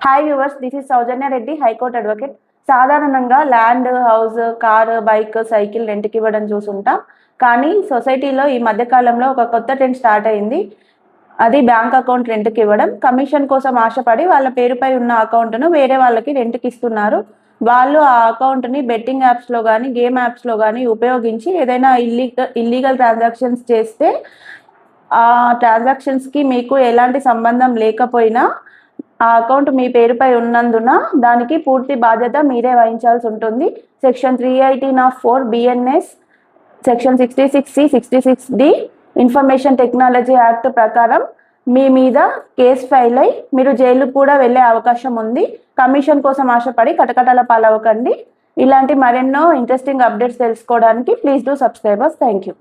Hi viewers, this is Soujanya Reddy, high court advocate. సాధారణంగా land, house, car, bike, cycle రెంట్కి ఇవ్వడం చూసుంటాం. కానీ సొసైటీలో ఈ మధ్యకాలంలో ఒక కొత్త ట్రెండ్ స్టార్ట్ అయింది. అది బ్యాంక్ అకౌంట్ రెంట్కి ఇవ్వడం. కమిషన్ కోసం ఆశపడి వాళ్ళ పేరుపై ఉన్న అకౌంట్ను వేరే వాళ్ళకి రెంట్కి ఇస్తున్నారు. వాళ్ళు ఆ అకౌంట్ని బెట్టింగ్ యాప్స్లో కానీ, గేమ్ యాప్స్లో కానీ ఉపయోగించి ఏదైనా ఇల్లీగల్ ట్రాన్సాక్షన్స్ చేస్తే ఆ ట్రాన్సాక్షన్స్కి మీకు ఎలాంటి సంబంధం లేకపోయినా ఆ అకౌంట్ మీ పేరుపై ఉన్నందున దానికి పూర్తి బాధ్యత మీరే వహించాల్సి ఉంటుంది. Section 318 BNS, section 66C, 66D information technology act ప్రకారం మీ మీద కేసు ఫైల్ అయి మీరు జైలుకు కూడా వెళ్ళే అవకాశం ఉంది. కమిషన్ కోసం ఆశపడి కటకటాల పాలవకండి. ఇలాంటి మరెన్నో ఇంట్రెస్టింగ్ అప్డేట్స్ తెలుసుకోవడానికి please do subscribers. Thank you.